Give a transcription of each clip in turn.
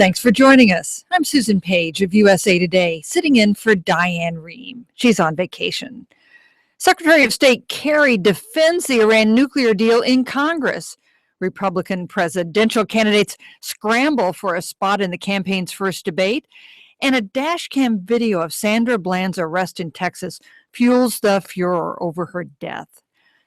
Thanks for joining us. I'm Susan Page of USA Today, sitting in for Diane Rehm. She's on vacation. Secretary of State Kerry defends the Iran nuclear deal in Congress. Republican presidential candidates scramble for a spot in the campaign's first debate. And a dashcam video of Sandra Bland's arrest in Texas fuels the furor over her death.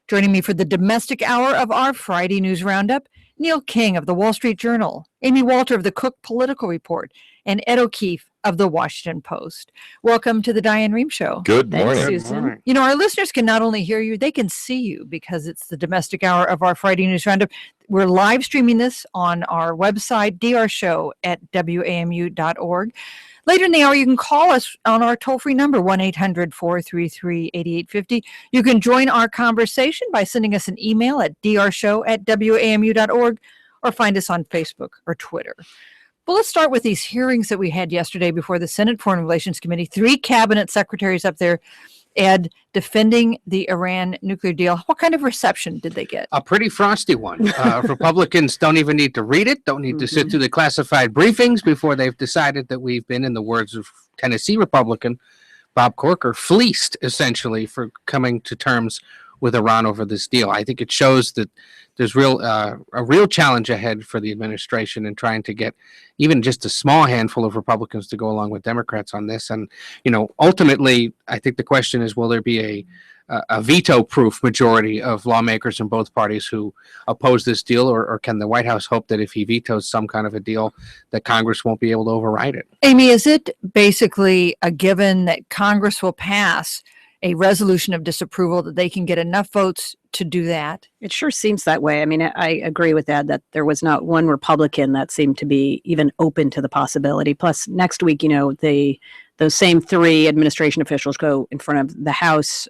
Joining me for the domestic hour of our Friday News Roundup, Neil King of the Wall Street Journal, Amy Walter of the Cook Political Report, and Ed O'Keefe of the Washington Post. Welcome to the Diane Rehm Show. Good morning. Thanks, Susan. Good morning. You know, our listeners can not only hear you, they can see you because it's the domestic hour of our Friday News Roundup. We're live streaming this on our website, drshow@wamu.org. Later in the hour, you can call us on our toll-free number, 1-800-433-8850. You can join our conversation by sending us an email at drshow@wamu.org or find us on Facebook or Twitter. Well, let's start with these hearings that we had yesterday before the Senate Foreign Relations Committee. 3 cabinet secretaries up there, Ed, defending the Iran nuclear deal. What kind of reception did they get? A pretty frosty one. Republicans don't even need to read it, don't need to sit through the classified briefings before they've decided that we've been, in the words of Tennessee Republican Bob Corker, fleeced, essentially, for coming to terms with Iran over this deal. I think it shows that there's a real challenge ahead for the administration in trying to get even just a small handful of Republicans to go along with Democrats on this. And, you know, ultimately, I think the question is, will there be a veto-proof majority of lawmakers in both parties who oppose this deal, or can the White House hope that if he vetoes some kind of a deal, that Congress won't be able to override it? Amy, is it basically a given that Congress will pass a resolution of disapproval, that they can get enough votes to do that? It sure seems that way. I mean, I agree with that there was not one Republican that seemed to be even open to the possibility. Plus, next week, you know, those same 3 administration officials go in front of the House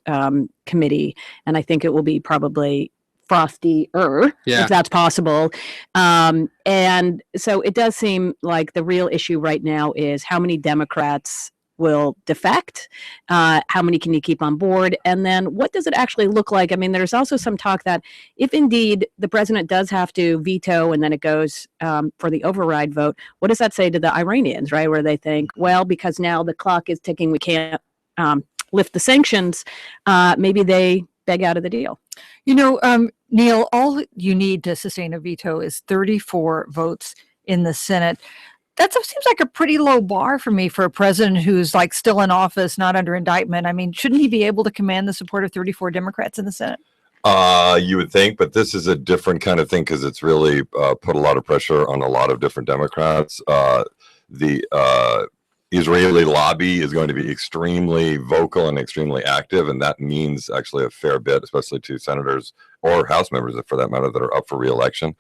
committee, and I think it will be probably frostier, if that's possible. And so it does seem like the real issue right now is how many Democrats will defect, how many can you keep on board, and then what does it actually look like? I mean, there's also some talk that if indeed the president does have to veto and then it goes for the override vote, what does that say to the Iranians, right? Where they think, well, because now the clock is ticking, we can't lift the sanctions, maybe they beg out of the deal. You know, Neil, all you need to sustain a veto is 34 votes in the Senate. That seems like a pretty low bar for me for a president who's like still in office, not under indictment. I mean, shouldn't he be able to command the support of 34 Democrats in the Senate? You would think, but this is a different kind of thing because it's really put a lot of pressure on a lot of different Democrats. The Israeli lobby is going to be extremely vocal and extremely active, and that means actually a fair bit, especially to senators or House members, for that matter, that are up for re-election.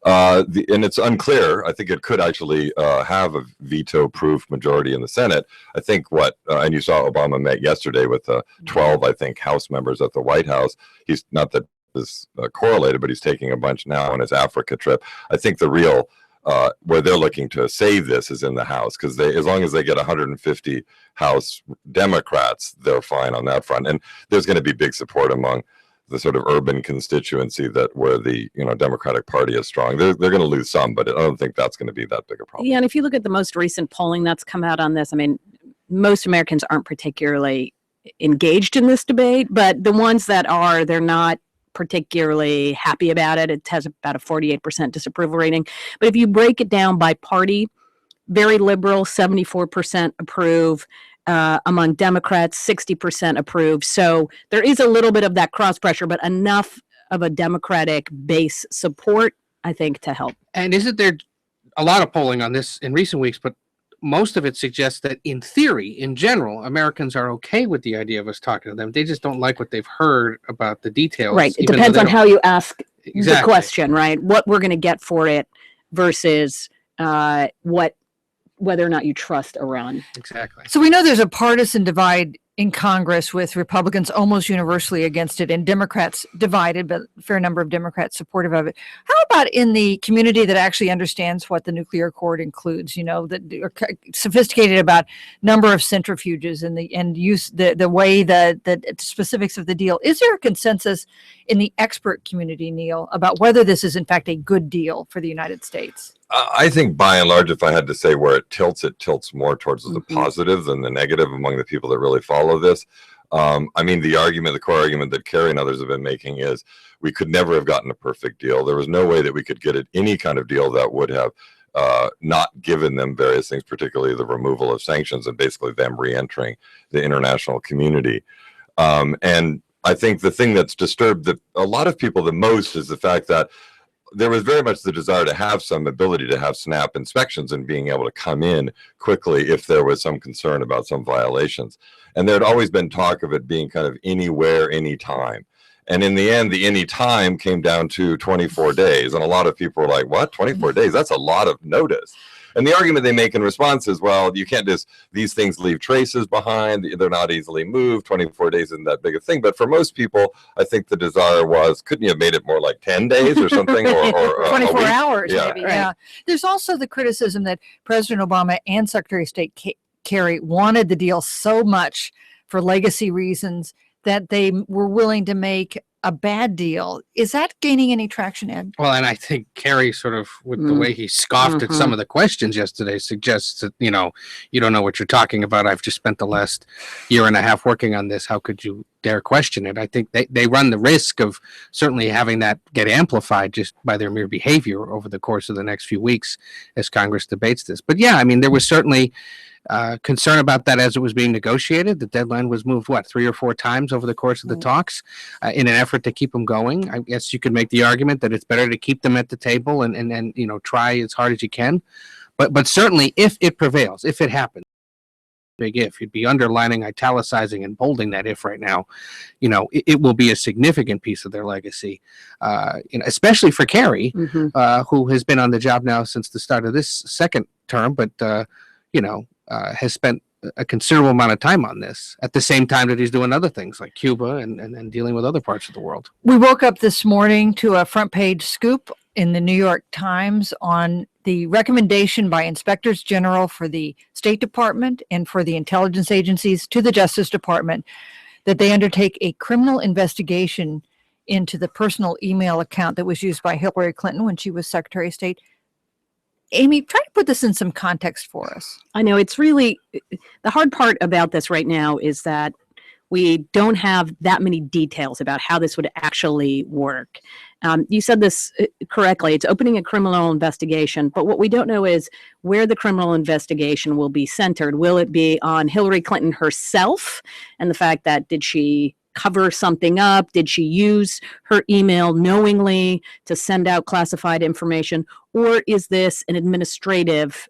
And it's unclear. I think it could actually have a veto-proof majority in the Senate. I think and you saw Obama met yesterday with 12, I think, House members at the White House. He's not that this correlated, but he's taking a bunch now on his Africa trip. I think the real where they're looking to save this is in the House, because as long as they get 150 House Democrats, they're fine on that front. And there's going to be big support among the sort of urban constituency where the Democratic Party is strong. They're going to lose some, but I don't think that's going to be that big a problem. Yeah, and if you look at the most recent polling that's come out on this, I mean, most Americans aren't particularly engaged in this debate, but the ones that are, they're not particularly happy about it. It has about a 48% disapproval rating. But if you break it down by party, very liberal, 74% approve. Among Democrats, 60% approve. So there is a little bit of that cross pressure, but enough of a Democratic base support, I think, to help. And isn't there a lot of polling on this in recent weeks, but most of it suggests that in theory, in general, Americans are okay with the idea of us talking to them. They just don't like what they've heard about the details. Right. It depends on how you ask the question, right? What we're going to get for it versus whether or not you trust Iran. Exactly. So we know there's a partisan divide in Congress, with Republicans almost universally against it and Democrats divided, but a fair number of Democrats supportive of it. How about in the community that actually understands what the nuclear accord includes, that are sophisticated about number of centrifuges and use the way the specifics of the deal? Is there a consensus in the expert community, Neil, about whether this is in fact a good deal for the United States? I think by and large, if I had to say where it tilts more towards the Mhm. positive than the negative among the people that really follow this. I mean, the core argument that Kerry and others have been making is we could never have gotten a perfect deal. There was no way that we could get any kind of deal that would have not given them various things, particularly the removal of sanctions and basically them re-entering the international community. And I think the thing that's disturbed a lot of people the most is the fact that there was very much the desire to have some ability to have snap inspections and being able to come in quickly if there was some concern about some violations. And there had always been talk of it being kind of anywhere, anytime. And in the end, the anytime came down to 24 days. And a lot of people were like, what, 24 days? That's a lot of notice. And the argument they make in response is, well, you can't just, these things leave traces behind. They're not easily moved. 24 days isn't that big a thing. But for most people, I think the desire was, couldn't you have made it more like 10 days or something? or 24 hours, Yeah. maybe. Right. Yeah. There's also the criticism that President Obama and Secretary of State Kerry wanted the deal so much for legacy reasons that they were willing to make a bad deal. Is that gaining any traction, Ed? Well, and I think Kerry sort of, with the way he scoffed at some of the questions yesterday, suggests that, you know, you don't know what you're talking about. I've just spent the last year and a half working on this. How could you dare question it? I think they run the risk of certainly having that get amplified just by their mere behavior over the course of the next few weeks as Congress debates this. But yeah, I mean, there was certainly concern about that as it was being negotiated. The deadline was moved, 3 or 4 times over the course of the talks in an effort to keep them going. I guess you could make the argument that it's better to keep them at the table and you know, try as hard as you can. But certainly if it prevails, if it happens, big if, you'd be underlining, italicizing, and bolding that if right now, you know, it will be a significant piece of their legacy, you know, especially for Kerry, who has been on the job now since the start of this second term, but, you know, has spent a considerable amount of time on this at the same time that he's doing other things like Cuba and dealing with other parts of the world. We woke up this morning to a front page scoop in the New York Times on the recommendation by inspectors general for the State Department and for the intelligence agencies to the Justice Department that they undertake a criminal investigation into the personal email account that was used by Hillary Clinton when she was Secretary of State. Amy, try to put this in some context for us. I know it's really the hard part about this right now is that we don't have that many details about how this would actually work. You said this correctly. It's opening a criminal investigation, but what we don't know is where the criminal investigation will be centered. Will it be on Hillary Clinton herself and the fact that did she cover something up? Did she use her email knowingly to send out classified information? Or is this an administrative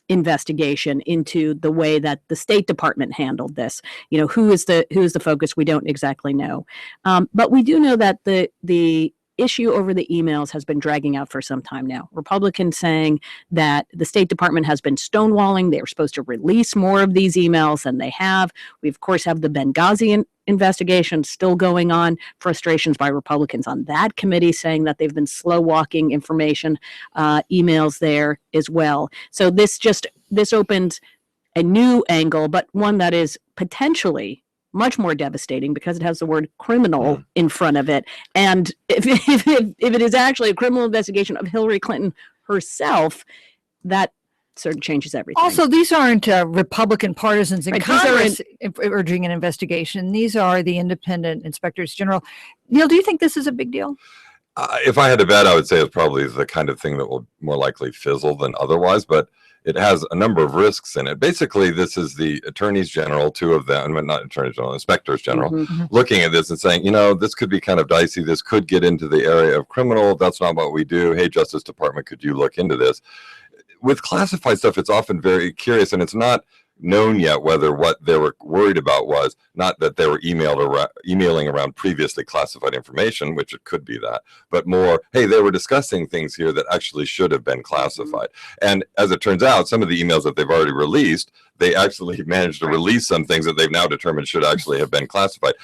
investigation into the way that the State Department handled this? You know, who is the focus? We don't exactly know. But we do know that the issue over the emails has been dragging out for some time now. Republicans saying that the State Department has been stonewalling. They were supposed to release more of these emails than they have. We, of course, have the Benghazi investigation still going on. Frustrations by Republicans on that committee saying that they've been slow walking information, emails there as well. So this opened a new angle, but one that is potentially much more devastating because it has the word criminal in front of it. And if it is actually a criminal investigation of Hillary Clinton herself, that sort of changes everything. Also, these aren't Republican partisans in Right, Congress urging an investigation. These are the independent inspectors general. Neil, do you think this is a big deal? If I had to bet, I would say it's probably the kind of thing that will more likely fizzle than otherwise, but it has a number of risks in it. Basically, this is the attorneys general, 2 of them, not attorneys general, inspectors general, looking at this and saying, you know, this could be kind of dicey. This could get into the area of criminal. That's not what we do. Hey, Justice Department, could you look into this? With classified stuff, it's often very curious, and it's not known yet whether what they were worried about was not that they were emailing around previously classified information, which it could be that, but more, hey, they were discussing things here that actually should have been classified. And as it turns out, some of the emails that they've already released, they actually managed to release some things that they've now determined should actually have been classified.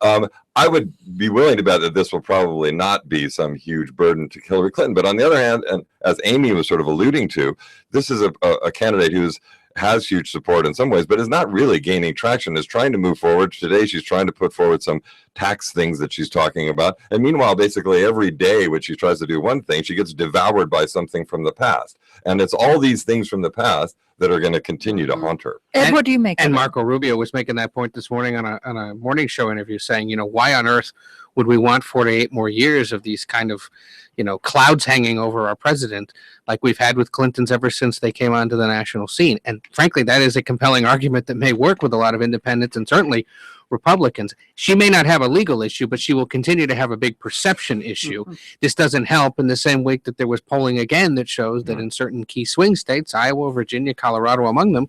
I would be willing to bet that this will probably not be some huge burden to Hillary Clinton. But on the other hand, and as Amy was sort of alluding to, this is a candidate who's has huge support in some ways, but is not really gaining traction, is trying to move forward. Today, she's trying to put forward some tax things that she's talking about. And meanwhile, basically every day when she tries to do one thing, she gets devoured by something from the past. And it's all these things from the past that are going to continue to haunt her. Ed, what do you make of And it? Marco Rubio was making that point this morning on a morning show interview, saying, why on earth would we want 48 more years of these kind of, clouds hanging over our president like we've had with Clinton's ever since they came onto the national scene? And frankly, that is a compelling argument that may work with a lot of independents and certainly Republicans. She may not have a legal issue, but she will continue to have a big perception issue. This doesn't help in the same week that there was polling again that shows that in certain key swing states, Iowa, Virginia, Colorado among them,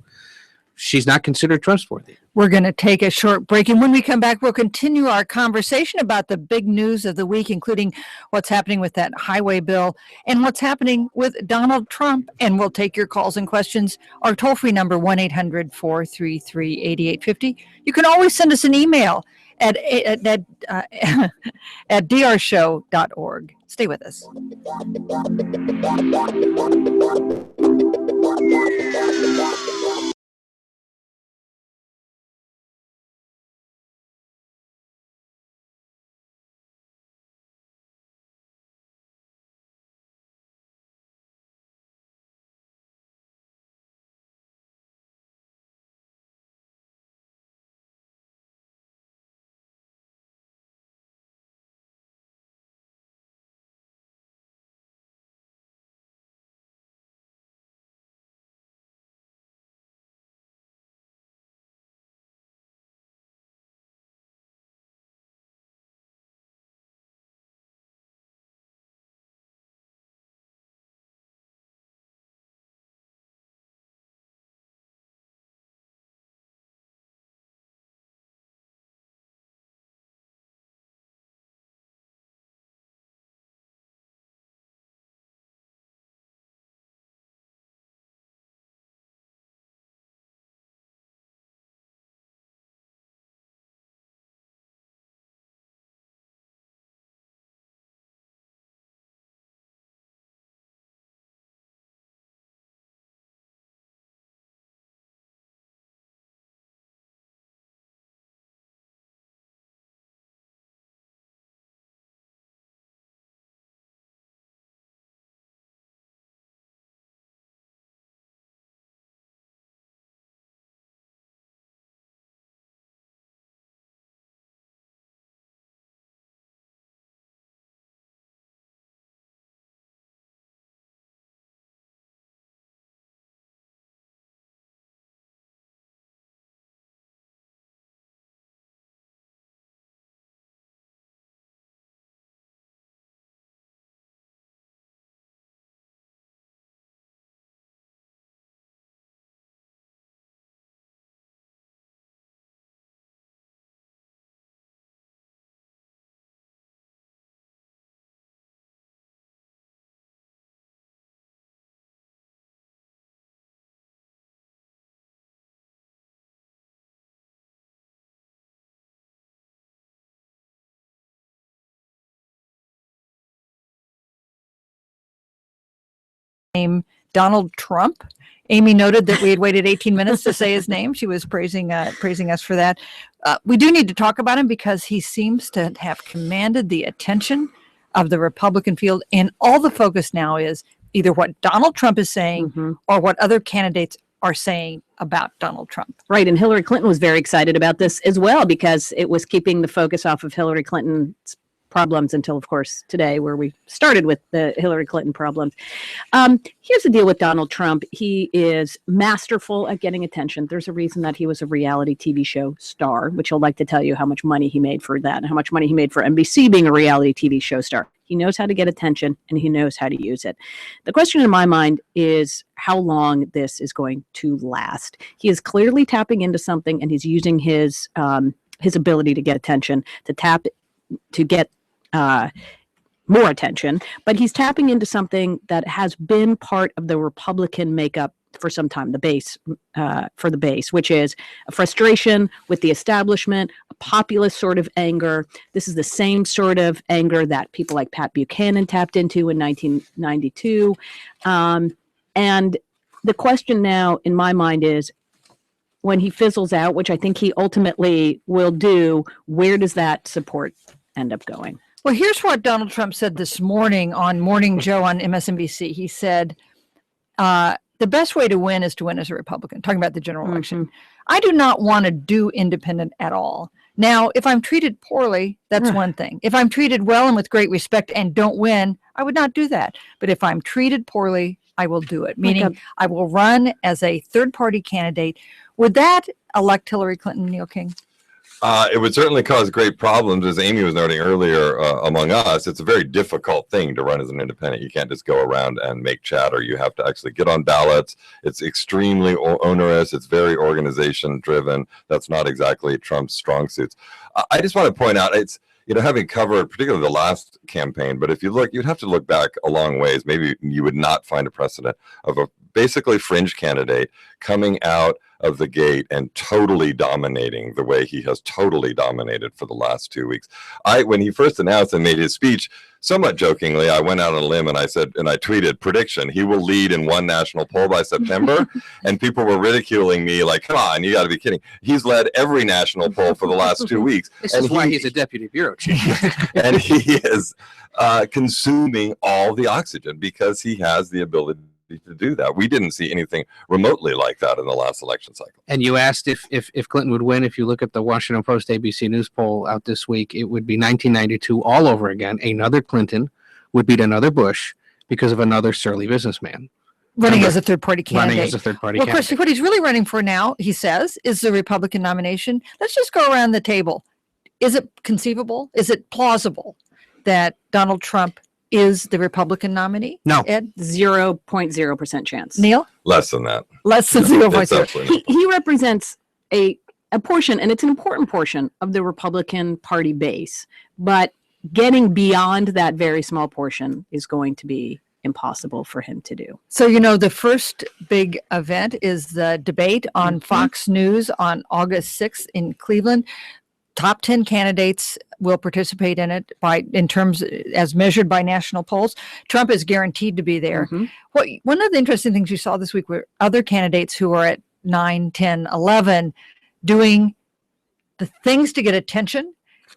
she's not considered trustworthy. We're going to take a short break, and when we come back, we'll continue our conversation about the big news of the week, including what's happening with that highway bill and what's happening with Donald Trump. And we'll take your calls and questions. Our toll-free number, 1-800-433-8850. You can always send us an email at drshow.org. Stay with us. Donald Trump. Amy noted that we had waited 18 minutes to say his name. She was praising us for that. We do need to talk about him because he seems to have commanded the attention of the Republican field, and all the focus now is either what Donald Trump is saying or what other candidates are saying about Donald Trump. Right. And Hillary Clinton was very excited about this as well, because it was keeping the focus off of Hillary Clinton's problems until, of course, today, where we started with the Hillary Clinton problems. Here's the deal with Donald Trump. He is masterful at getting attention. There's a reason that he was a reality TV show star, which he'll like to tell you how much money he made for that and how much money he made for NBC being a reality TV show star. He knows how to get attention and he knows how to use it. The question in my mind is how long this is going to last. He is clearly tapping into something, and he's using his ability to get attention to get more attention, but he's tapping into something that has been part of the Republican makeup for some time, the base, which is a frustration with the establishment, a populist sort of anger. This is the same sort of anger that people like Pat Buchanan tapped into in 1992. And the question now in my mind is, when he fizzles out, which I think he ultimately will do, where does that support end up going? Well, here's what Donald Trump said this morning on Morning Joe on MSNBC. He said, the best way to win is to win as a Republican, talking about the general election. I do not want to do independent at all. Now, if I'm treated poorly, that's one thing. If I'm treated well and with great respect and don't win, I would not do that. But if I'm treated poorly, I will do it, meaning I will run as a third-party candidate. Would that elect Hillary Clinton, Neil King? It would certainly cause great problems, as Amy was noting earlier among us. It's a very difficult thing to run as an independent. You can't just go around and make chatter. You have to actually get on ballots. It's extremely onerous. It's very organization driven. That's not exactly Trump's strong suits. I just want to point out, it's, you know, having covered particularly the last campaign, but if you look, you'd have to look back a long ways. Maybe you would not find a precedent of a basically fringe candidate coming out of the gate and totally dominating the way he has totally dominated for the last 2 weeks. When he first announced and made his speech, somewhat jokingly, I went out on a limb and I said, and I tweeted, prediction, he will lead in one national poll by September. And people were ridiculing me like, come on, you got to be kidding. He's led every national poll for the last 2 weeks. This is why he's a deputy bureau chief. And he is consuming all the oxygen because he has the ability to do that. We didn't see anything remotely like that in the last election cycle. And you asked if Clinton would win. If you look at the Washington Post ABC News poll out this week, it would be 1992 all over again. Another Clinton would beat another Bush because of another surly businessman. Running as a third-party candidate. Running as a third-party candidate. Of course, candidate. what he's really running for now, he says, is the Republican nomination. Let's just go around the table. Is it conceivable? Is it plausible that Donald Trump is the Republican nominee? No. Ed? 0.0% chance. Neil? Less than that. Less than It's 0.0. absolutely He represents a portion, and it's an important portion of the Republican Party base. But getting beyond that very small portion is going to be impossible for him to do. So, you know, the first big event is the debate on Fox News on August 6th in Cleveland. Top 10 candidates will participate in it in terms as measured by national polls. Trump is guaranteed to be there. One of the interesting things you saw this week were other candidates who are at 9, 10, 11 doing the things to get attention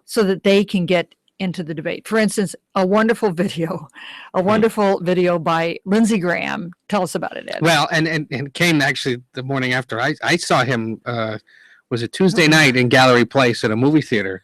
so that they can get into the debate. For instance, a wonderful video by Lindsey Graham. Tell us about it, Ed. Well, and came actually the morning after I saw him, was it Tuesday night in Gallery Place at a movie theater,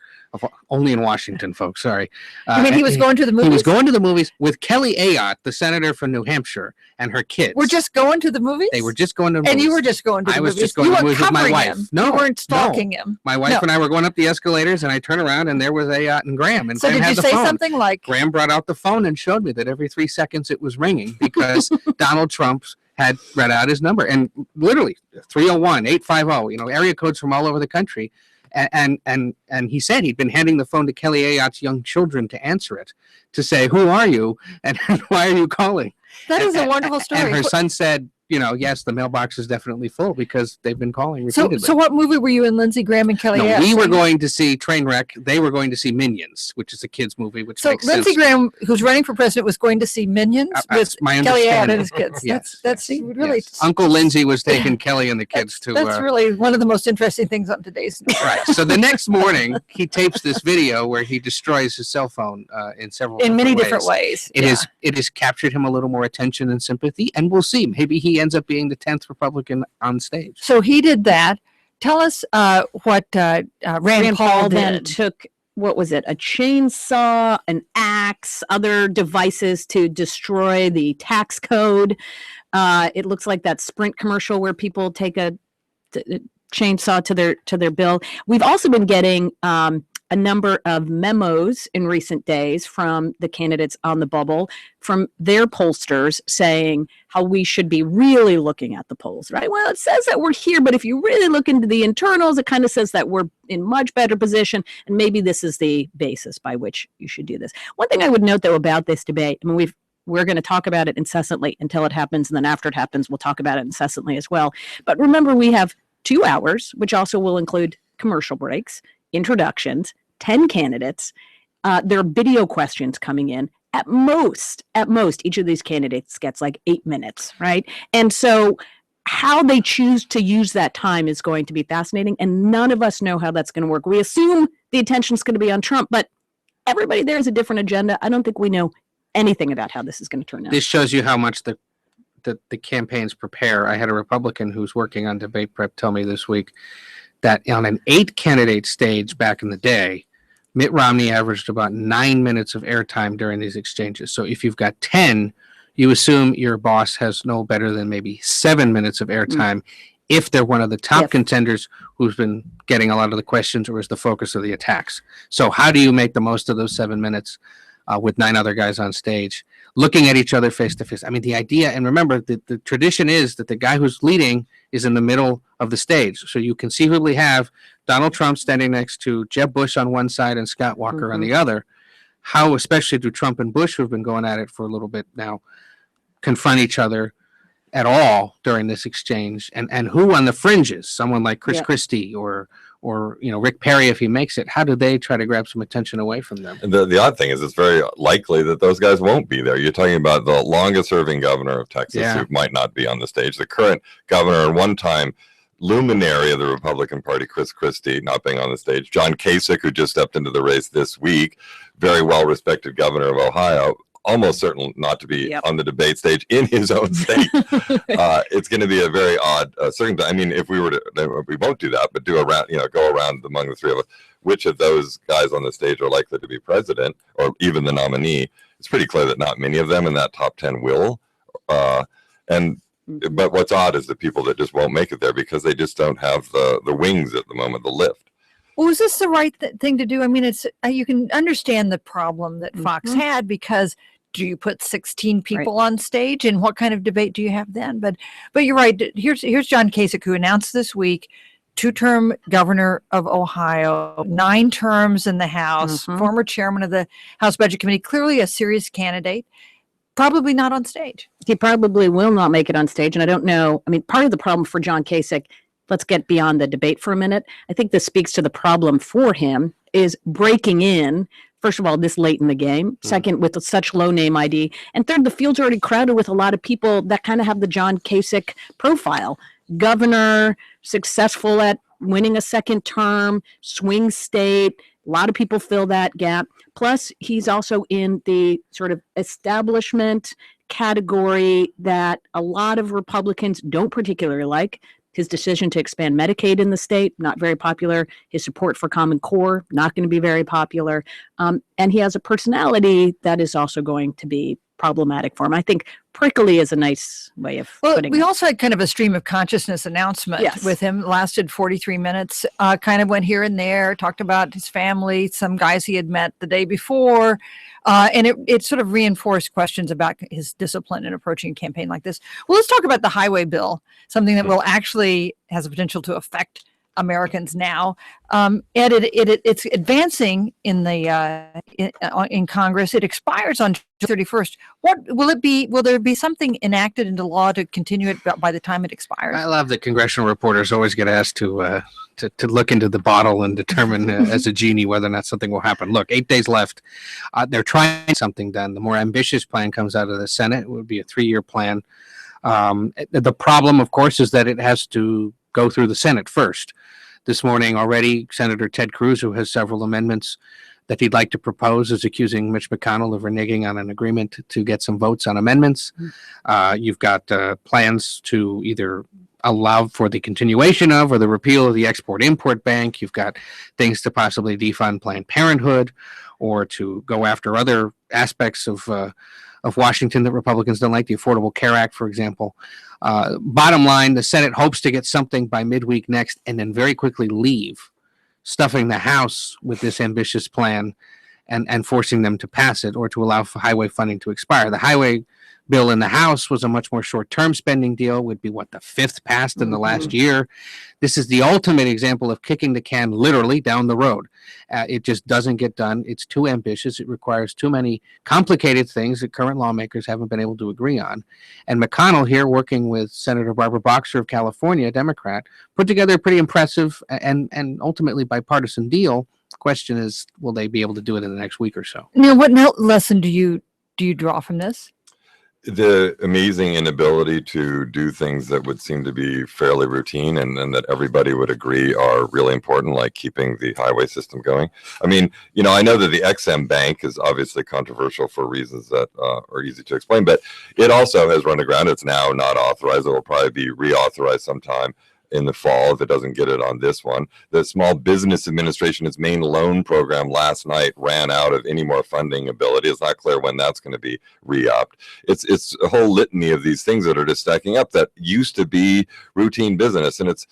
only in Washington, folks. Sorry. I mean, he was going to the movies? He was going to the movies with Kelly Ayotte, the senator from New Hampshire, and her kids. We're just going to the movies? They were just going to the movies. And you were just going to the I was movies? just going to the movies with my covering wife. him. No, you weren't stalking him. My wife and I were going up the escalators, and I turned around, and there was Ayotte and Graham. And So Graham did had you the say phone. something like... Graham brought out the phone and showed me that every 3 seconds it was ringing because Donald Trump had read out his number. And literally, 301, 850, you know, area codes from all over the country. And he said he'd been handing the phone to Kelly Ayotte's young children to answer it, to say, who are you and why are you calling? That is a wonderful story. And her son said, you know, yes, the mailbox is definitely full because they've been calling repeatedly. So what movie were you in, Lindsey Graham and Kelly? No, we were going to see Trainwreck. They were going to see Minions, which is a kids movie, which So makes Lindsey sense. Graham, who's running for president, was going to see Minions That's with my Kelly Ayotte understanding. and his kids. Yes, That's yes, really... yes. Uncle Lindsey was taking Kelly and the kids to... That's really one of the most interesting things on today's news. Right. So the next morning, he tapes this video where he destroys his cell phone in many different ways. It has captured him a little more attention and sympathy, and we'll see. Maybe he ends up being the 10th Republican on stage. So he did that. Tell us what Rand Paul then did. took, what was it, a chainsaw, an axe, other devices to destroy the tax code. It looks like that Sprint commercial where people take a chainsaw to their bill. We've also been getting a number of memos in recent days from the candidates on the bubble, from their pollsters saying how we should be really looking at the polls, right? Well, it says that we're here, but if you really look into the internals, it kind of says that we're in much better position, and maybe this is the basis by which you should do this. One thing I would note, though, about this debate, I mean, we're going to talk about it incessantly until it happens, and then after it happens, we'll talk about it incessantly as well. But remember, we have 2 hours, which also will include commercial breaks, introductions, 10 candidates. There are video questions coming in. At most, each of these candidates gets like 8 minutes, right? And so how they choose to use that time is going to be fascinating, and none of us know how that's going to work. We assume the attention's going to be on Trump, but everybody there has a different agenda. I don't think we know anything about how this is going to turn out. This shows you how much the campaigns prepare. I had a Republican who's working on debate prep tell me this week that on an 8-candidate stage back in the day, Mitt Romney averaged about 9 minutes of airtime during these exchanges. So if you've got 10, you assume your boss has no better than maybe 7 minutes of airtime if they're one of the top contenders who's been getting a lot of the questions or is the focus of the attacks. So how do you make the most of those 7 minutes with 9 other guys on stage, looking at each other face to face? I mean, the idea, and remember, the tradition is that the guy who's leading is in the middle of the stage. So you conceivably have Donald Trump standing next to Jeb Bush on one side and Scott Walker on the other. How, especially do Trump and Bush, who've been going at it for a little bit now, confront each other at all during this exchange? And who on the fringes, someone like Chris Christie or Rick Perry, if he makes it, how do they try to grab some attention away from them? And the odd thing is it's very likely that those guys won't be there. You're talking about the longest serving governor of Texas who might not be on the stage. The current governor and one-time luminary of the Republican Party, Chris Christie, not being on the stage. John Kasich, who just stepped into the race this week, very well-respected governor of Ohio, almost certain not to be on the debate stage in his own state. It's going to be a very odd circumstance. I mean, if we were to, we won't do that, but do a round, go around among the three of us, which of those guys on the stage are likely to be president or even the nominee? It's pretty clear that not many of them in that top 10 will. But what's odd is the people that just won't make it there because they just don't have the wings at the moment, the lift. Well, is this the right thing to do? I mean, it's you can understand the problem that Fox had, because do you put 16 people on stage, and what kind of debate do you have then? But you're right. Here's John Kasich, who announced this week, 2-term governor of Ohio, 9 terms in the House, former chairman of the House Budget Committee, clearly a serious candidate. Probably not on stage. He probably will not make it on stage. And I don't know. I mean, part of the problem for John Kasich, let's get beyond the debate for a minute. I think this speaks to the problem for him is breaking in, first of all, this late in the game. Second, with such low name ID. And third, the field's already crowded with a lot of people that kind of have the John Kasich profile. Governor, successful at winning a second term, swing state. A lot of people fill that gap. Plus, he's also in the sort of establishment category that a lot of Republicans don't particularly like. His decision to expand Medicaid in the state, not very popular. His support for Common Core, not going to be very popular. And he has a personality that is also going to be problematic for him. I think prickly is a nice way of putting it. We also had kind of a stream of consciousness announcement with him. Lasted 43 minutes, kind of went here and there, talked about his family, some guys he had met the day before. And it sort of reinforced questions about his discipline in approaching a campaign like this. Well, let's talk about the highway bill, something that will actually has the potential to affect Americans now. And it's advancing in the in Congress. It expires on June 31st. What will it be? Will there be something enacted into law to continue it by the time it expires? I love that congressional reporters always get asked to look into the bottle and determine as a genie whether or not something will happen. Look, 8 days left. They're trying something done. The more ambitious plan comes out of the Senate. It would be a 3-year plan. The problem, of course, is that it has to go through the Senate first. This morning already, Senator Ted Cruz, who has several amendments that he'd like to propose, is accusing Mitch McConnell of reneging on an agreement to get some votes on amendments. You've got plans to either allow for the continuation of or the repeal of the Export-Import Bank. You've got things to possibly defund Planned Parenthood or to go after other aspects of Washington that Republicans don't like, the Affordable Care Act, for example. Bottom line, the Senate hopes to get something by midweek next and then very quickly leave, stuffing the House with this ambitious plan and forcing them to pass it or to allow for highway funding to expire. The highway bill in the House was a much more short-term spending deal, would be the 5th passed in the last year. This is the ultimate example of kicking the can literally down the road. It just doesn't get done. It's too ambitious. It requires too many complicated things that current lawmakers haven't been able to agree on. And McConnell here, working with Senator Barbara Boxer of California, a Democrat, put together a pretty impressive and ultimately bipartisan deal. The question is, will they be able to do it in the next week or so? Now, what lesson do you draw from this? the amazing inability to do things that would seem to be fairly routine and that everybody would agree are really important, like keeping the highway system going. I mean, I know that the XM Bank is obviously controversial for reasons that are easy to explain, but it also has run aground. It's now not authorized. It will probably be reauthorized sometime in the fall if it doesn't get it on this one. The Small Business Administration, its main loan program last night ran out of any more funding ability. It's not clear when that's going to be re-upped. It's a whole litany of these things that are just stacking up that used to be routine business, and it's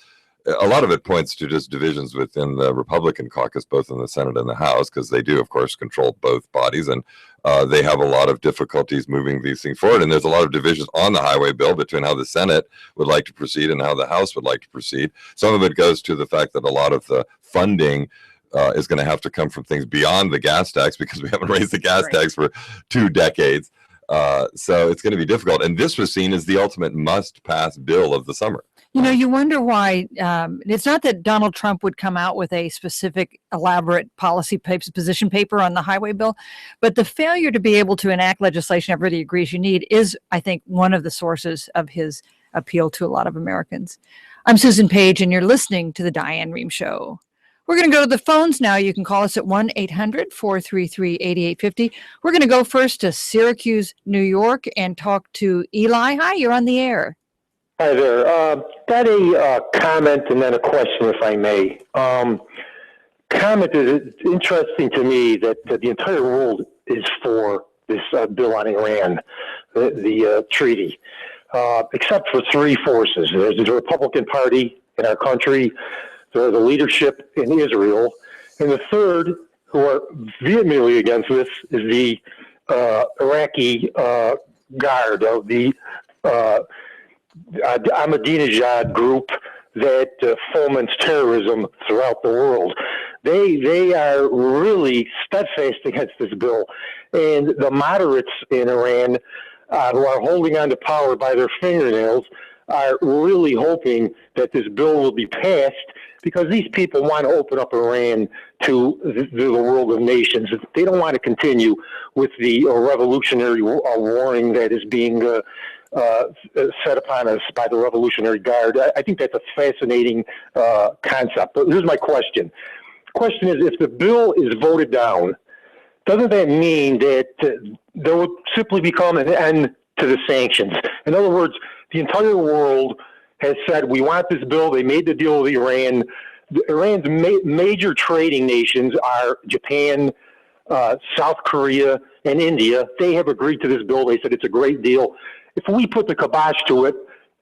a lot of it points to just divisions within the Republican caucus, both in the Senate and the House, because they do, of course, control both bodies, and they have a lot of difficulties moving these things forward. And there's a lot of divisions on the highway bill between how the Senate would like to proceed and how the House would like to proceed. Some of it goes to the fact that a lot of the funding is going to have to come from things beyond the gas tax, because we haven't raised the gas tax for 2 decades. So it's going to be difficult. And this was seen as the ultimate must-pass bill of the summer. You wonder why. It's not that Donald Trump would come out with a specific elaborate policy position paper on the highway bill, but the failure to be able to enact legislation everybody agrees you need is, I think, one of the sources of his appeal to a lot of Americans. I'm Susan Page, and you're listening to The Diane Rehm Show. We're going to go to the phones now. You can call us at 1-800-433-8850. We're going to go first to Syracuse, New York, and talk to Eli. Hi, you're on the air. Hi there. Got a comment and then a question, if I may. Comment is it's interesting to me that the entire world is for this bill on Iran, the treaty, except for 3 forces. There's the Republican Party in our country, there's the leadership in Israel, and the third, who are vehemently against this, is the Iraqi Guard of the Ahmadinejad group that foments terrorism throughout the world. They are really steadfast against this bill. And the moderates in Iran who are holding on to power by their fingernails are really hoping that this bill will be passed, because these people want to open up Iran to the world of nations. They don't want to continue with the revolutionary warring that is being set upon us by the Revolutionary Guard. I think that's a fascinating concept. But here's my question. Question is, if the bill is voted down, doesn't that mean that there would simply become an end to the sanctions? In other words, the entire world has said, we want this bill. They made the deal with Iran. Iran's major trading nations are Japan, South Korea, and India. They have agreed to this bill. They said it's a great deal. If we put the kibosh to it,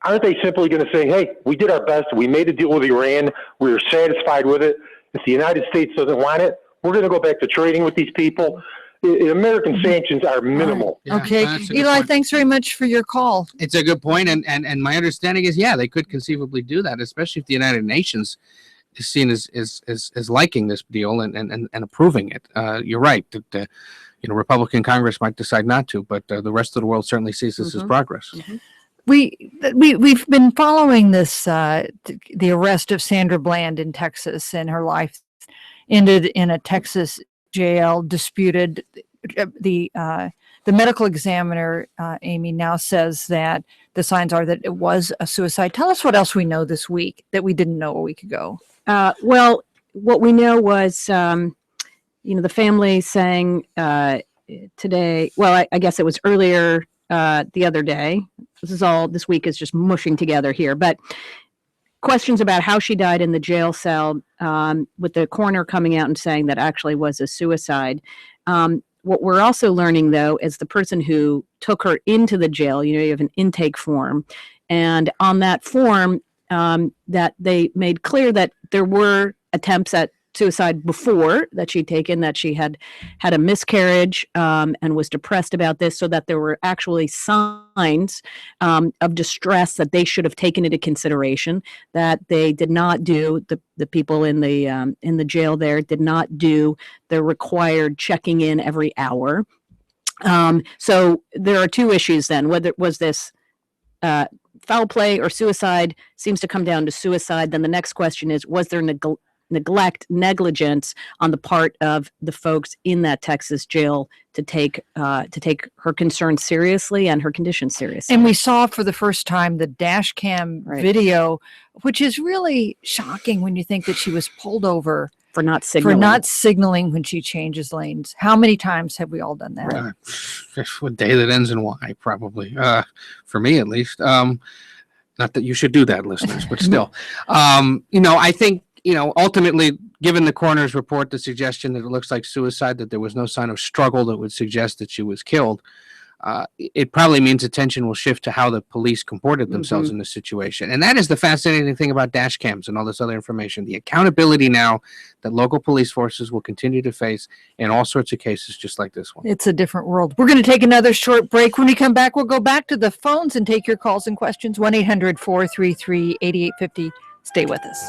aren't they simply going to say, hey, we did our best. We made a deal with Iran. We were satisfied with it. If the United States doesn't want it, we're going to go back to trading with these people. American sanctions are minimal. Yeah, okay. Eli, thanks very much for your call. It's a good point. And my understanding is, yeah, they could conceivably do that, especially if the United Nations is seen as liking this deal and approving it. You're right. That Republican Congress might decide not to, but the rest of the world certainly sees this as progress. Mm-hmm. We've been following this the arrest of Sandra Bland in Texas, and her life ended in a Texas jail. Disputed. The medical examiner, Amy, now says that the signs are that it was a suicide. Tell us what else we know this week that we didn't know a week ago. Well, what we know was, the family saying today, well, I guess it was earlier the other day. This week is just mushing together here, but questions about how she died in the jail cell, with the coroner coming out and saying that actually was a suicide. What we're also learning, though, is the person who took her into the jail, you have an intake form, and on that form, that they made clear that there were attempts at suicide before that she'd taken, that she had a miscarriage and was depressed about this, so that there were actually signs of distress that they should have taken into consideration, that they did not do, the people in the jail there did not do the required checking in every hour. So there are 2 issues then. Whether was this foul play or suicide, seems to come down to suicide. Then the next question is, was there neglect, negligence on the part of the folks in that Texas jail to take her concerns seriously and her condition seriously. And we saw for the first time the dash cam Right. video, which is really shocking when you think that she was pulled over for not signaling. when she changes lanes. How many times have we all done that? A day that ends in Y, probably. For me, at least. Not that you should do that, listeners, but still. I think, ultimately, given the coroner's report, the suggestion that it looks like suicide, that there was no sign of struggle that would suggest that she was killed, it probably means attention will shift to how the police comported themselves in this situation. And that is the fascinating thing about dash cams and all this other information. The accountability now that local police forces will continue to face in all sorts of cases just like this one. It's a different world. We're going to take another short break. When we come back, we'll go back to the phones and take your calls and questions. 1-800-433-8850. Stay with us.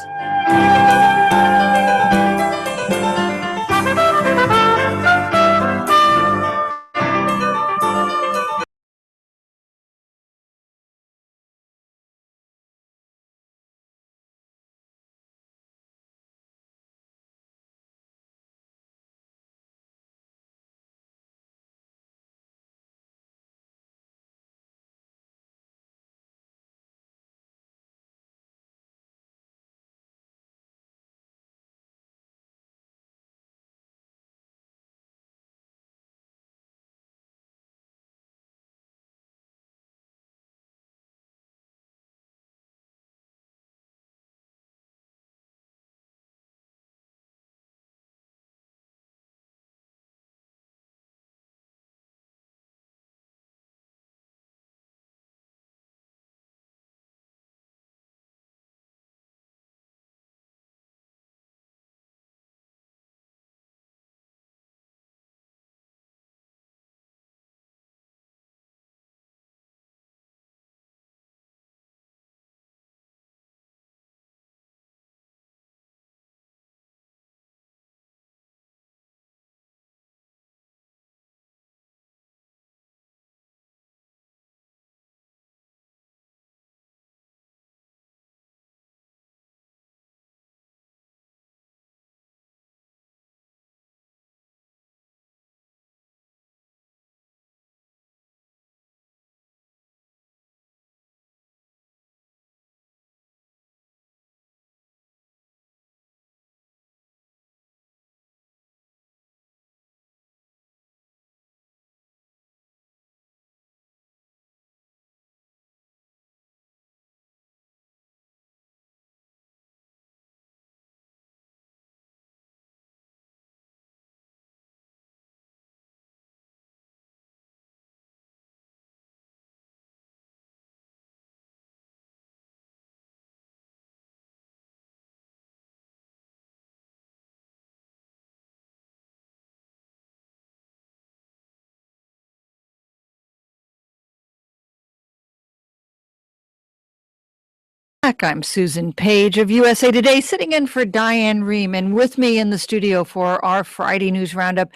I'm Susan Page of USA Today, sitting in for Diane Rehm, and with me in the studio for our Friday News Roundup,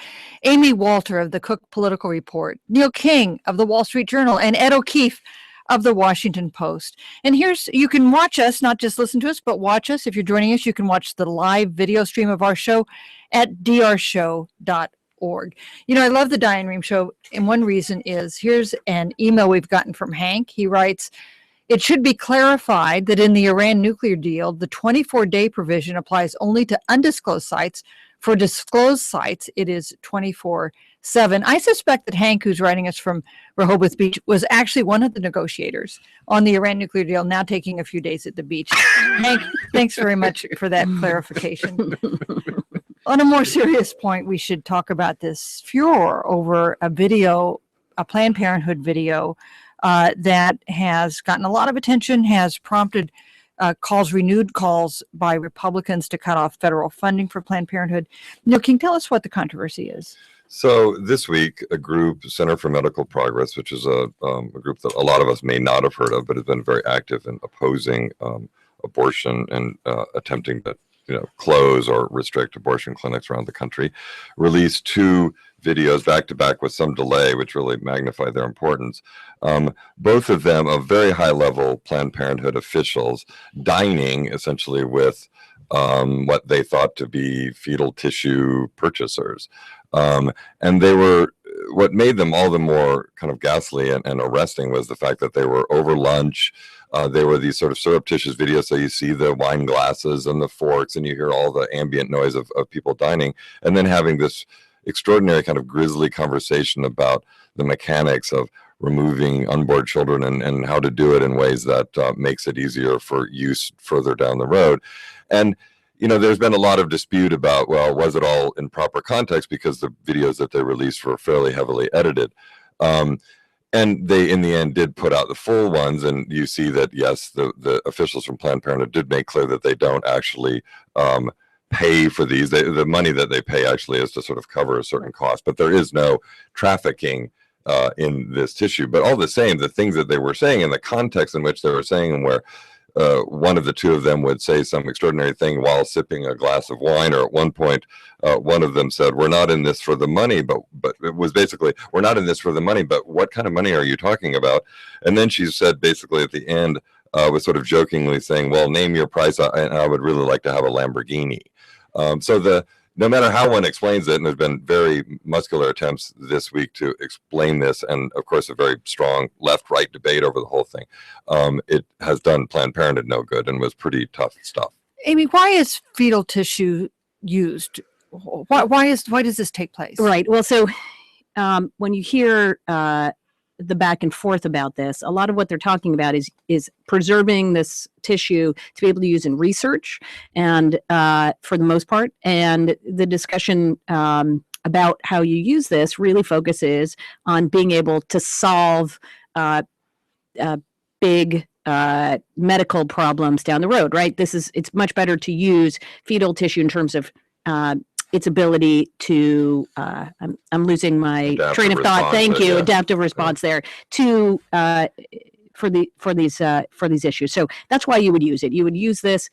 Amy Walter of the Cook Political Report, Neil King of the Wall Street Journal, and Ed O'Keefe of the Washington Post. And you can watch us, not just listen to us, but watch us. If you're joining us, you can watch the live video stream of our show at drshow.org. I love the Diane Rehm Show, and one reason is, here's an email we've gotten from Hank. He writes, "It should be clarified that in the Iran nuclear deal, the 24-day provision applies only to undisclosed sites. For disclosed sites, it is 24/7. I suspect that Hank, who's writing us from Rehoboth Beach, was actually one of the negotiators on the Iran nuclear deal, now taking a few days at the beach. Hank, thanks very much for that clarification. On a more serious point, we should talk about this furor over a Planned Parenthood video that has gotten a lot of attention, has prompted renewed calls by Republicans to cut off federal funding for Planned Parenthood. Neil, can you tell us what the controversy is? So this week, a group, Center for Medical Progress, which is a group that a lot of us may not have heard of, but has been very active in opposing abortion and attempting to close or restrict abortion clinics around the country, released two videos back to back with some delay, which really magnify their importance. Both of them of very high level Planned Parenthood officials dining essentially with what they thought to be fetal tissue purchasers. And they were, what made them all the more kind of ghastly and arresting was the fact that they were over lunch. They were these sort of surreptitious videos. So you see the wine glasses and the forks, and you hear all the ambient noise of people dining, and then having this extraordinary kind of grisly conversation about the mechanics of removing unborn children and how to do it in ways that makes it easier for use further down the road. And there's been a lot of dispute about, well, was it all in proper context, because the videos that they released were fairly heavily edited. And they, in the end, did put out the full ones. And you see that, yes, the officials from Planned Parenthood did make clear that they don't actually pay for these. The money that they pay actually is to sort of cover a certain cost. But there is no trafficking in this tissue. But all the same, the things that they were saying and the context in which they were saying, and where one of the two of them would say some extraordinary thing while sipping a glass of wine, or at one point one of them said, "We're not in this for the money," but it was basically, "We're not in this for the money, but what kind of money are you talking about?" And then she said basically at the end, was sort of jokingly saying, "Well, name your price, and I would really like to have a Lamborghini." So no matter how one explains it, and there's been very muscular attempts this week to explain this, and of course a very strong left-right debate over the whole thing, it has done Planned Parenthood no good and was pretty tough stuff. Amy, why is fetal tissue used? Why does this take place? Right. Well, so when you hear the back and forth about this, a lot of what they're talking about is preserving this tissue to be able to use in research, and for the most part, and the discussion about how you use this really focuses on being able to solve big medical problems down the road, right? It's much better to use fetal tissue in terms of its ability to I'm losing my Adaptive train of thought. response, Thank you. yeah. Adaptive response there to for these issues. So that's why you would use it. You would use this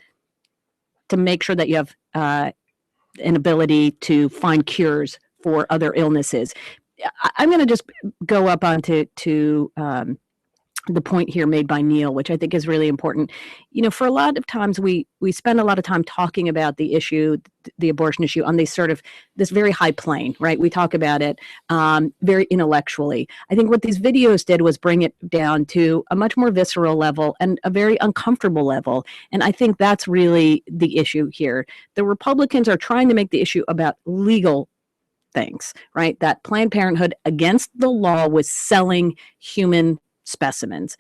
to make sure that you have an ability to find cures for other illnesses. I'm going to just go up onto the point here made by Neil, which I think is really important. For a lot of times we spend a lot of time talking about the issue, the abortion issue, on this very high plane, right? We talk about it very intellectually. I think what these videos did was bring it down to a much more visceral level and a very uncomfortable level. And I think that's really the issue here. The Republicans are trying to make the issue about legal things, right? That Planned Parenthood, against the law, was selling human specimens.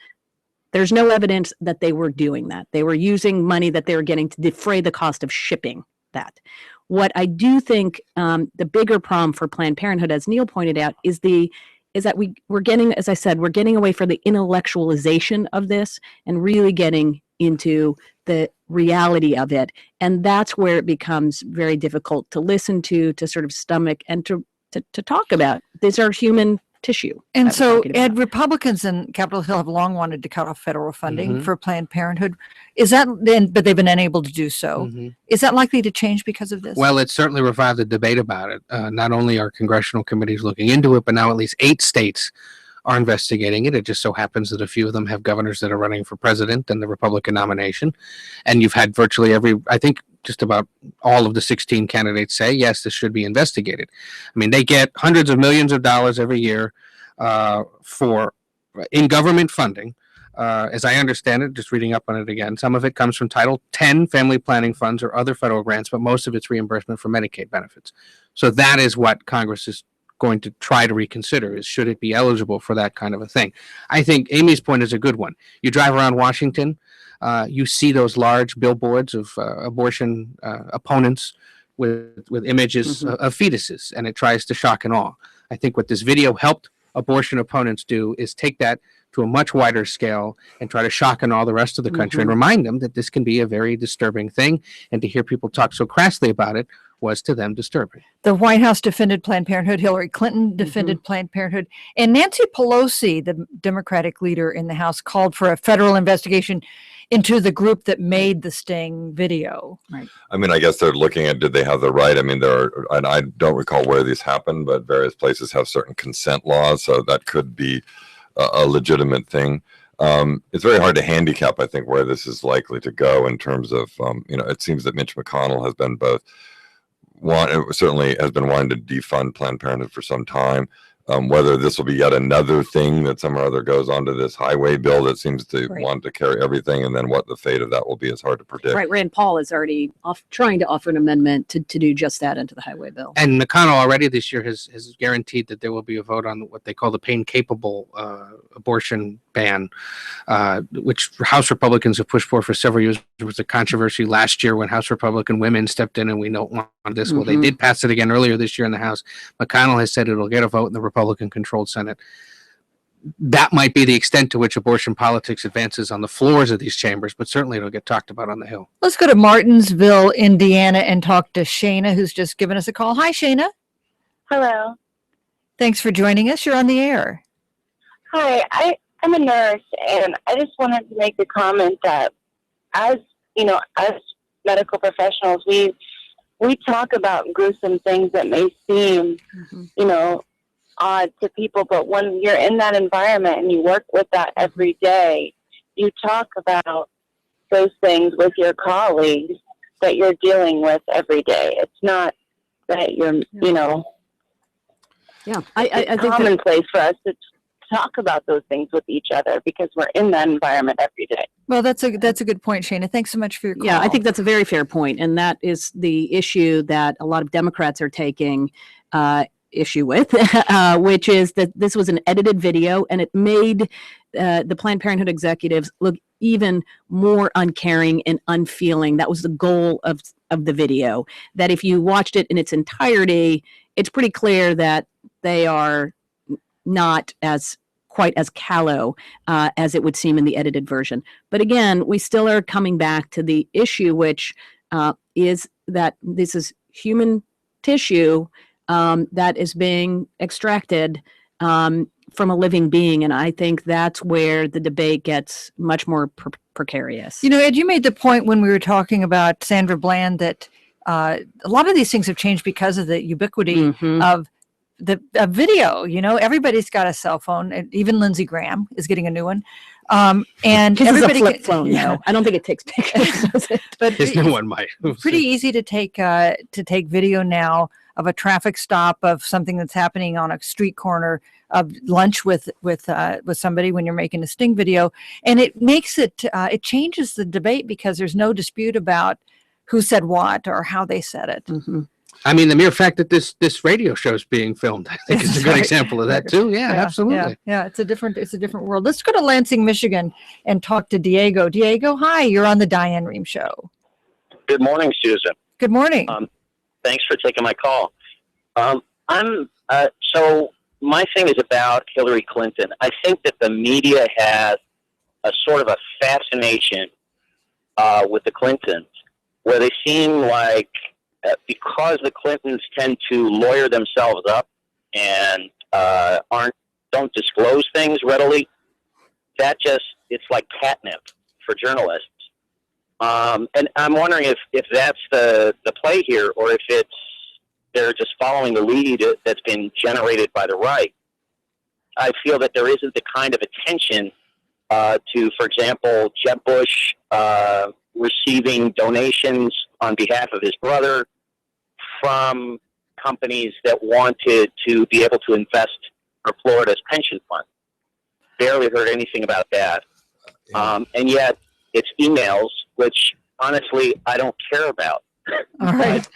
There's no evidence that they were doing that. They were using money that they were getting to defray the cost of shipping that. What I do think the bigger problem for Planned Parenthood, as Neil pointed out, is that we're getting, as I said, we're getting away from the intellectualization of this and really getting into the reality of it. And that's where it becomes very difficult to listen to sort of stomach, and to talk about. These are human tissue. And so, Ed, Republicans in Capitol Hill have long wanted to cut off federal funding Mhm. for Planned Parenthood. Is that then? But they've been unable to do so. Mhm. Is that likely to change because of this? Well, it certainly revived the debate about it. Not only are congressional committees looking into it, but now at least 8 states are investigating it. It just so happens that a few of them have governors that are running for president in the Republican nomination. And you've had virtually I think just about all of the 16 candidates say, yes, this should be investigated. I mean, they get hundreds of millions of dollars every year in government funding. As I understand it, just reading up on it again, some of it comes from Title 10 family planning funds or other federal grants, but most of it's reimbursement for Medicaid benefits. So that is what Congress is going to try to reconsider, is should it be eligible for that kind of a thing. I think Amy's point is a good one. You drive around Washington, you see those large billboards of abortion opponents with images of fetuses, and it tries to shock and awe. I think what this video helped abortion opponents do is take that to a much wider scale and try to shock and awe the rest of the country and remind them that this can be a very disturbing thing, and to hear people talk so crassly about it was to them disturbing. The White House defended Planned Parenthood. Hillary Clinton defended Planned Parenthood. And Nancy Pelosi, the Democratic leader in the House, called for a federal investigation into the group that made the sting video. Right. I mean, I guess they're looking at, did they have the right? I mean, and I don't recall where these happened, but various places have certain consent laws, so that could be a legitimate thing. It's very hard to handicap, I think, where this is likely to go in terms of, it seems that Mitch McConnell has been certainly has been wanting to defund Planned Parenthood for some time. Whether this will be yet another thing that somehow or other goes onto this highway bill that seems to want to carry everything, and then what the fate of that will be is hard to predict. Right. Rand Paul is already trying to offer an amendment to do just that into the highway bill. And McConnell already this year has guaranteed that there will be a vote on what they call the pain-capable abortion ban, which House Republicans have pushed for several years. There was a controversy last year when House Republican women stepped in and we don't want this. Well, they did pass it again earlier this year in the House. McConnell has said it'll get a vote in the Republican-controlled Senate. That might be the extent to which abortion politics advances on the floors of these chambers, but certainly it'll get talked about on the Hill. Let's go to Martinsville, Indiana, and talk to Shayna, who's just given us a call. Hi, Shayna. Hello. Thanks for joining us. You're on the air. Hi, I'm a nurse, and I just wanted to make a comment that as medical professionals, we talk about gruesome things that may seem, odd to people, but when you're in that environment and you work with that every day, you talk about those things with your colleagues that you're dealing with every day. It's not that you're, I think commonplace for us to talk about those things with each other because we're in that environment every day. Well, that's a good point, Shayna. Thanks so much for your call. Yeah, I think that's a very fair point, and that is the issue that a lot of Democrats are taking issue with, which is that this was an edited video, and it made the Planned Parenthood executives look even more uncaring and unfeeling. That was the goal of the video. That if you watched it in its entirety, it's pretty clear that they are not quite as callow as it would seem in the edited version. But again, we still are coming back to the issue, which is that this is human tissue that is being extracted from a living being. And I think that's where the debate gets much more precarious. Ed, you made the point when we were talking about Sandra Bland that a lot of these things have changed because of the ubiquity of the video. Everybody's got a cell phone, and even Lindsey Graham is getting a new one. And everybody a flip phone. No, I don't think it takes pictures. But His new one might. Pretty easy to take video now of a traffic stop, of something that's happening on a street corner, of lunch with somebody when you're making a sting video, and it makes it changes the debate because there's no dispute about who said what or how they said it. I mean, the mere fact that this radio show is being filmed, I think is a good example of that too. Yeah, absolutely. Yeah, it's a different world. Let's go to Lansing, Michigan, and talk to Diego. Diego, hi, you're on the Diane Rehm Show. Good morning, Susan. Good morning. Thanks for taking my call. So my thing is about Hillary Clinton. I think that the media has a sort of a fascination with the Clintons, where they seem like, because the Clintons tend to lawyer themselves up and don't disclose things readily, it's like catnip for journalists. And I'm wondering if that's the play here, or if they're just following the lead that's been generated by the right. I feel that there isn't the kind of attention to, for example, Jeb Bush receiving donations on behalf of his brother from companies that wanted to be able to invest for Florida's pension fund. Barely heard anything about that. And yet it's emails, which honestly I don't care about. All right.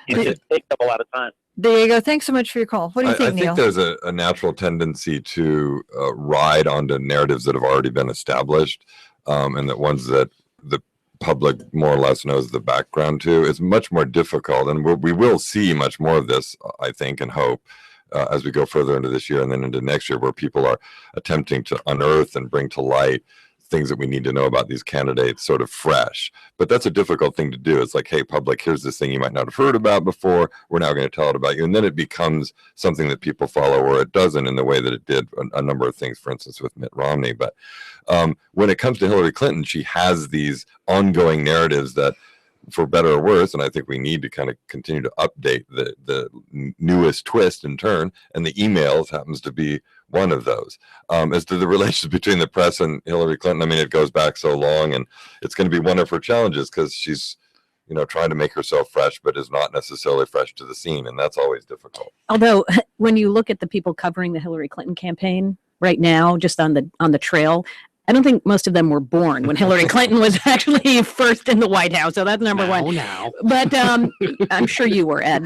It just takes up a lot of time. Diego, thanks so much for your call. What do you think, Neil? I think there's a natural tendency to ride onto narratives that have already been established, and that ones that the public more or less knows the background to. It's much more difficult, and we will see much more of this, I think, and hope, as we go further into this year and then into next year, where people are attempting to unearth and bring to light things that we need to know about these candidates sort of fresh. But that's a difficult thing to do. It's like, hey, public, here's this thing you might not have heard about before. We're now going to tell it about you. And then it becomes something that people follow, or it doesn't, in the way that it did a number of things, for instance, with Mitt Romney. But when it comes to Hillary Clinton, she has these ongoing narratives that for better or worse, and I think we need to kind of continue to update the newest twist and turn, and the emails happens to be one of those. As to the relations between the press and Hillary Clinton, I mean, it goes back so long, and it's going to be one of her challenges because she's, trying to make herself fresh, but is not necessarily fresh to the scene, and that's always difficult. Although, when you look at the people covering the Hillary Clinton campaign right now, just on the trail, I don't think most of them were born when Hillary Clinton was actually first in the White House. So that's number one. Now. But I'm sure you were, Ed.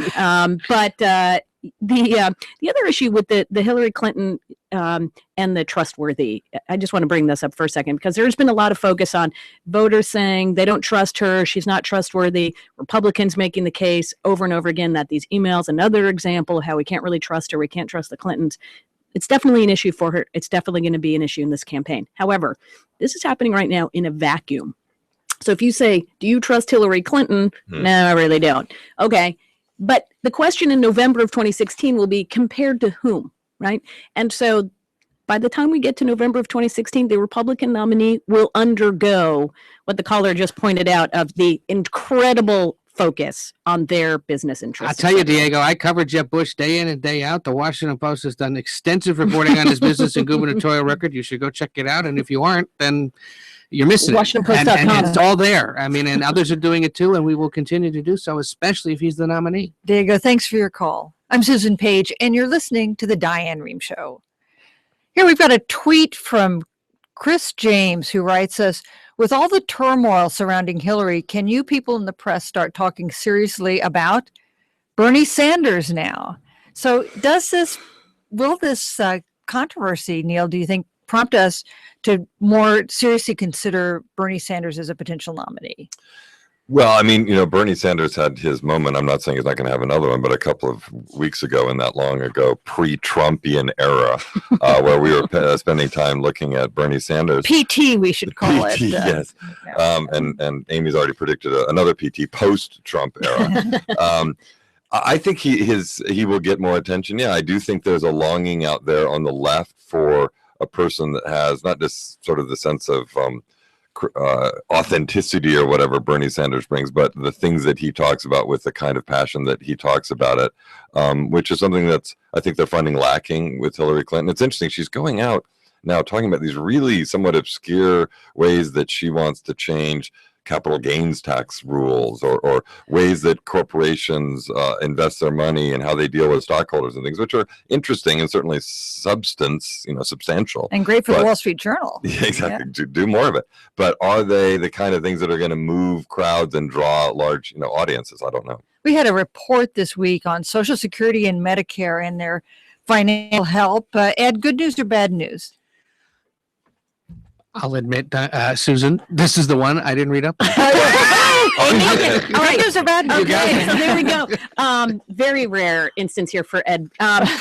But the other issue with the Hillary Clinton and the trustworthy, I just want to bring this up for a second, because there's been a lot of focus on voters saying they don't trust her, she's not trustworthy, Republicans making the case over and over again that these emails, another example of how we can't really trust her, we can't trust the Clintons. It's definitely an issue for her. It's definitely going to be an issue in this campaign. However, this is happening right now in a vacuum. So if you say, do you trust Hillary Clinton? No, I really don't. Okay. But the question in November of 2016 will be compared to whom, right? And so by the time we get to November of 2016, the Republican nominee will undergo what the caller just pointed out of the incredible focus on their business interests. I'll tell you, Diego, I covered Jeb Bush day in and day out. The Washington Post has done extensive reporting on his business and gubernatorial record. You should go check it out. And if you aren't, then you're missing WashingtonPost.com. And it's all there. I mean, and others are doing it too, and we will continue to do so, especially if he's the nominee. Diego, thanks for your call. I'm Susan Page, and you're listening to The Diane Rehm Show. Here we've got a tweet from Chris James, who writes us, with all the turmoil surrounding Hillary, can you people in the press start talking seriously about Bernie Sanders now? So will this controversy, Neil, do you think, prompt us to more seriously consider Bernie Sanders as a potential nominee? Well, I mean, Bernie Sanders had his moment. I'm not saying he's not going to have another one, but a couple of weeks ago, in that long ago pre-Trumpian era, where we were spending time looking at Bernie Sanders. PT, we should call it. Yes. And Amy's already predicted another PT post-Trump era. I think he will get more attention. Yeah, I do think there's a longing out there on the left for a person that has not just sort of the sense of authenticity or whatever Bernie Sanders brings, but the things that he talks about with the kind of passion that he talks about it, which is something that's, I think they're finding lacking with Hillary Clinton. It's interesting. She's going out now talking about these really somewhat obscure ways that she wants to change capital gains tax rules, or ways that corporations invest their money and how they deal with stockholders and things, which are interesting and certainly substantial. And great for the Wall Street Journal. Yeah, exactly. Yeah. Do more of it. But are they the kind of things that are going to move crowds and draw large, audiences? I don't know. We had a report this week on Social Security and Medicare and their financial help. Ed, good news or bad news? I'll admit, Susan, this is the one I didn't read up. All right, news or bad news? Okay, so there we go. Very rare instance here for Ed. A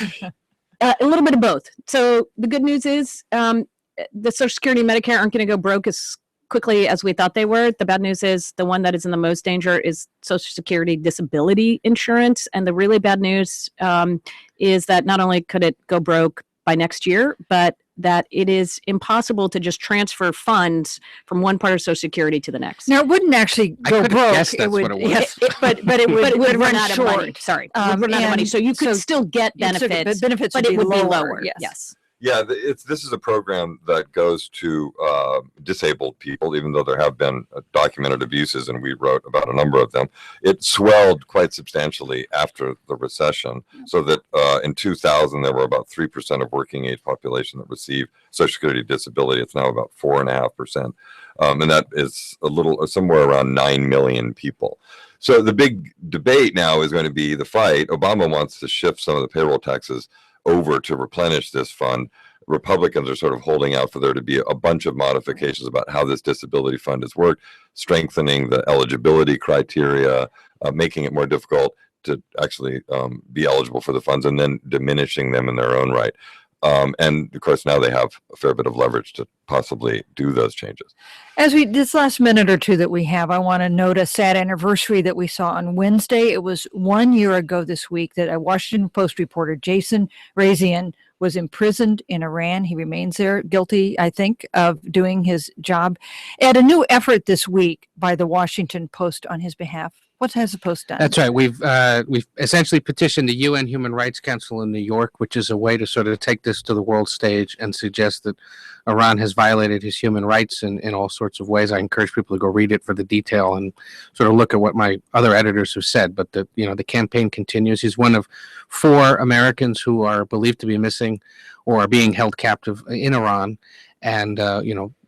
little bit of both. So the good news is the Social Security and Medicare aren't going to go broke as quickly as we thought they were. The bad news is the one that is in the most danger is Social Security disability insurance. And the really bad news is that not only could it go broke by next year, but that it is impossible to just transfer funds from one part of Social Security to the next. Now, it wouldn't actually go broke. It would, but it would run out of money. Sorry, it would run out of money. So you could still get benefits, but it would be lower. Yes. Yeah, this is a program that goes to disabled people, even though there have been documented abuses, and we wrote about a number of them. It swelled quite substantially after the recession, so that in 2000, there were about 3% of working age population that received Social Security disability. It's now about 4.5%. And that is somewhere around 9 million people. So the big debate now is going to be the fight. Obama wants to shift some of the payroll taxes over to replenish this fund. Republicans are sort of holding out for there to be a bunch of modifications about how this disability fund has worked, strengthening the eligibility criteria, making it more difficult to actually be eligible for the funds, and then diminishing them in their own right. And of course, now they have a fair bit of leverage to possibly do those changes. As this last minute or two that we have, I want to note a sad anniversary that we saw on Wednesday. It was 1 year ago this week that a Washington Post reporter, Jason Razian, was imprisoned in Iran. He remains there, guilty, I think, of doing his job. At a new effort this week by the Washington Post on his behalf. What has the Post done? That's right. We've essentially petitioned the UN Human Rights Council in New York, which is a way to sort of take this to the world stage and suggest that Iran has violated his human rights in all sorts of ways. I encourage people to go read it for the detail and sort of look at what my other editors have said. But the campaign continues. He's one of 4 Americans who are believed to be missing or are being held captive in Iran. And,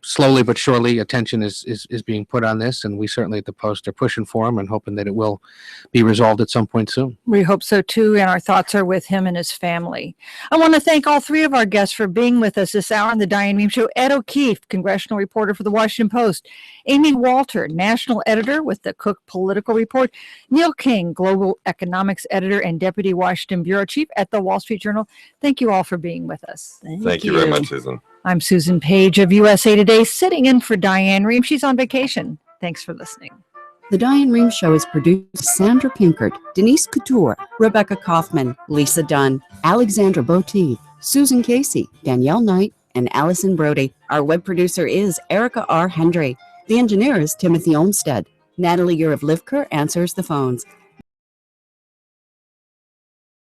slowly but surely attention is being put on this. And we certainly at the Post are pushing for him and hoping that it will be resolved at some point soon. We hope so too. And our thoughts are with him and his family. I want to thank all 3 of our guests for being with us this hour on the Diane Rehm Show. Ed O'Keefe, congressional reporter for the Washington Post. Amy Walter, national editor with the Cook Political Report. Neil King, global economics editor and deputy Washington bureau chief at the Wall Street Journal. Thank you all for being with us. Thank you very much, Susan. I'm Susan Page of USA Today, sitting in for Diane Rehm. She's on vacation. Thanks for listening. The Diane Rehm Show is produced by Sandra Pinkert, Denise Couture, Rebecca Kaufman, Lisa Dunn, Alexandra Botev, Susan Casey, Danielle Knight, and Allison Brody. Our web producer is Erica R. Hendry. The engineer is Timothy Olmstead. Natalie Ure of Livker answers the phones.